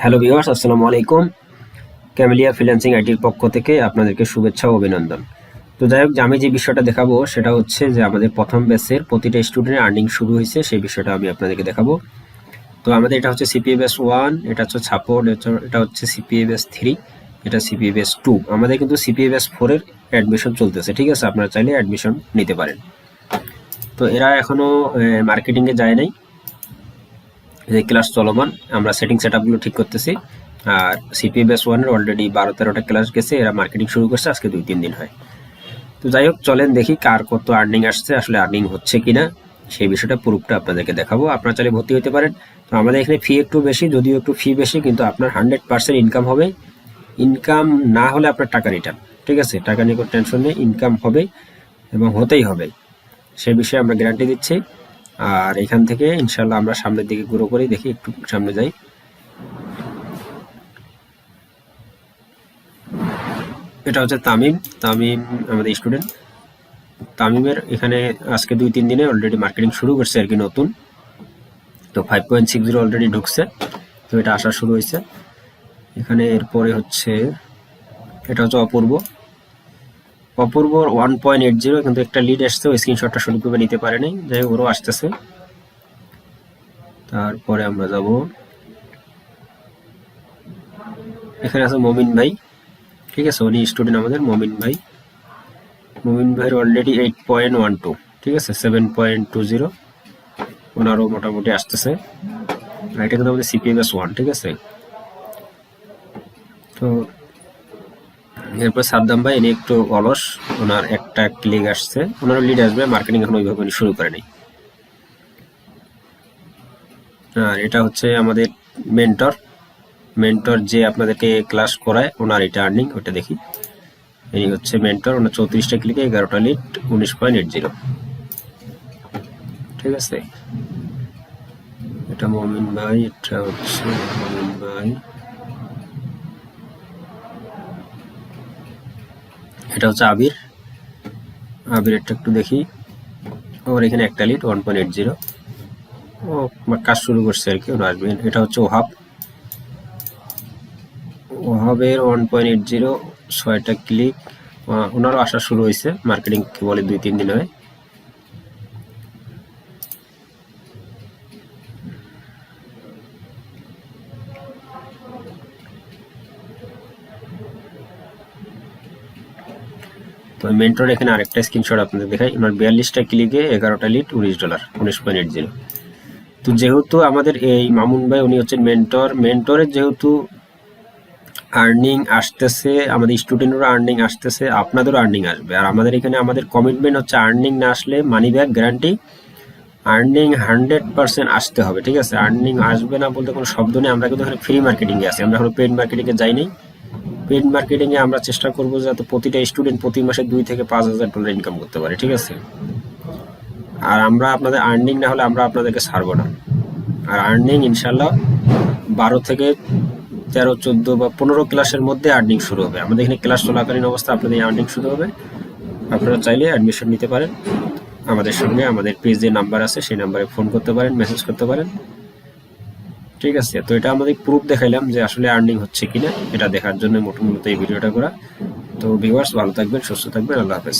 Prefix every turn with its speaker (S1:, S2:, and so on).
S1: Hello viewers, আসসালামু আলাইকুম। Camellia freelancing আইটির পক্ষ থেকে আপনাদেরকে শুভেচ্ছা ও অভিনন্দন। তো যাই হোক, আমি যে বিষয়টা দেখাবো সেটা হচ্ছে যে আমাদের প্রথম ব্যাচের প্রতিটা স্টুডেন্টের আর্নিং শুরু হয়েছে, সেই বিষয়টা আমি আপনাদেরকে দেখাবো। তো আমাদের এটা হচ্ছে সিপিএ ব্যাচ 1, এটা হচ্ছে সাপোর্ট, এটা হচ্ছে সিপিএ ব্যাচ 3, এটা সিপিএ ব্যাচ 2। আমাদের কিন্তু সিপিএ ব্যাচ 4 এর অ্যাডমিশন চলতেছে, ঠিক আছে? আপনারা চাইলে অ্যাডমিশন নিতে পারেন। তো এরা এখনো মার্কেটিংয়ে যায় নাই, যে ক্লাস চলমান, আমরা সেটিং সেটআপগুলো ঠিক করতেছি। আর সিপিএ ব্যাচ 1 এর অলরেডি 12-13টা ক্লাস গেছে, এরা মার্কেটিং শুরু করছে, আজকে 2-3 দিন হয়। তো যাই হোক, চলেন দেখি কার কত আর্নিং আসছে, আসলে আর্নিং হচ্ছে কিনা সেই বিষয়টা পুরোটা আপনাদেরকে দেখাবো। আপনারা চাইলে ভর্তি হতে পারেন। তো আমাদের এখানে ফি একটু বেশি, যদিও একটু ফি বেশি, কিন্তু আপনার 100% ইনকাম হবে। ইনকাম না হলে আপনার টাকা রিটার্ন, ঠিক আছে? টাকা নিয়ে কোনো টেনশন নেই, ইনকাম হবে এবং হতেই হবে, সে বিষয়ে আমরা গ্যারান্টি দিচ্ছি। আর এখান থেকে ইনশাল্লাহ আমরা সামনের দিকে গ্রো করি, দেখি একটু সামনে যাই। এটা হচ্ছে তামিম। তামিম আমাদের স্টুডেন্ট। তামিমের এখানে আজকে 2-3 দিনে অলরেডি মার্কেটিং শুরু করছে আর কি, নতুন। তো 5.60 অলরেডি ঢুকছে, তো এটা আসা শুরু হয়েছে এখানে। এরপরে হচ্ছে এটা হচ্ছে অপূর্ব। অপূর্বর 1.80, কিন্তু একটা লিড আসছে, ওই স্ক্রিনশটটা সঠিকভাবে নিতে পারে নাই, যাই হোক ওরও আসতেছে। তারপরে আমরা যাব, এখানে আছে মমিন ভাই, ঠিক আছে? উনি স্টুডেন্ট আমাদের, মমিন ভাই। মমিন ভাইয়ের অলরেডি 8.12, ঠিক আছে? 7.20 ওনারও মোটামুটি আসতেছে। এটা কিন্তু আমাদের সিপিএ ব্যাচ 1, ঠিক আছে? তো এরপর সাদ্দাম ভাই, ইনি একটু অলস, ওনার একটা ক্লিক আসছে, ওনারও লিড আসবে, মার্কেটিং এখন ওইভাবে উনি শুরু করেনি। আর এটা হচ্ছে আমাদের মেন্টর। মেন্টর যে আপনাদেরকে ক্লাস করায়, ওনার এটা আর্নিং, ওটা দেখি। এই হচ্ছে মেন্টর, ওনার 34টা ক্লিকে 11টা লিড, 19.80, ঠিক আছে? এটা মমিন ভাই, এটা হচ্ছে মমিন ভাই, এটা হচ্ছে আবির। আবিরেরটা একটু দেখি, ওর এখানে একটা লিড, 1.80, ও কাজ শুরু করছে আর কি, ওরা আসবেন। এটা হচ্ছে ওহাব। ওহাবের 1.80, 6টা ক্লিক, ওনারও আসা শুরু হয়েছে, মার্কেটিং বলে 2-3 দিন হয়। তো মেন্টর এখানে আরেকটা স্ক্রিনশট আপনাদের দেখাই, ওনার 42টা ক্লিকে 11টা লিড, $19, 19.80। তো যেহেতু আমাদের এই মামুন ভাই, উনি হচ্ছেন মেন্টর, মেন্টরের যেহেতু আর্নিং আসতেছে, আমাদের স্টুডেন্টরা আর্নিং আসতেছে, আপনাদেরও আর্নিং আসবে। আর আমাদের এখানে আমাদের কমিটমেন্ট হচ্ছে আর্নিং না আসলে মানি ব্যাক গ্যারান্টি। আর্নিং 100% আসতে হবে, ঠিক আছে? আর্নিং আসবে না বলতে কোনো শব্দ নেই। আমরা কিন্তু এখানে ফ্রি মার্কেটিংয়ে আছি, আমরা এখন পেইড মার্কেটিংয়ে যাই নাই। পেইড মার্কেটিংয়ে আমরা চেষ্টা করবো যাতে প্রতিটা স্টুডেন্ট প্রতি মাসে $2,000 থেকে $5,000 ইনকাম করতে পারে, ঠিক আছে? আর আমরা আপনাদের আর্নিং না হলে আমরা আপনাদেরকে ছাড়বো না। আর আর্নিং ইনশাল্লাহ 12 থেকে 13, 14 বা 15 ক্লাসের মধ্যে আর্নিং শুরু হবে। আমাদের এখানে ক্লাস চলাকালীন অবস্থা আপনাদের আর্নিং শুরু হবে। আপনারা চাইলে অ্যাডমিশন নিতে পারেন আমাদের সঙ্গে। আমাদের পেজে নাম্বার আছে, সেই নাম্বারে ফোন করতে পারেন, মেসেজ করতে পারেন, ঠিক আছে? তো এটা আমাদের প্রুফ দেখাইলাম যে আসলে আর্নিং হচ্ছে কিনা, এটা দেখার জন্য মূলত এই ভিডিওটা করা। তো ভিউয়ার্স, ভালো থাকবেন, সুস্থ থাকবেন, আল্লাহ হাফেজ।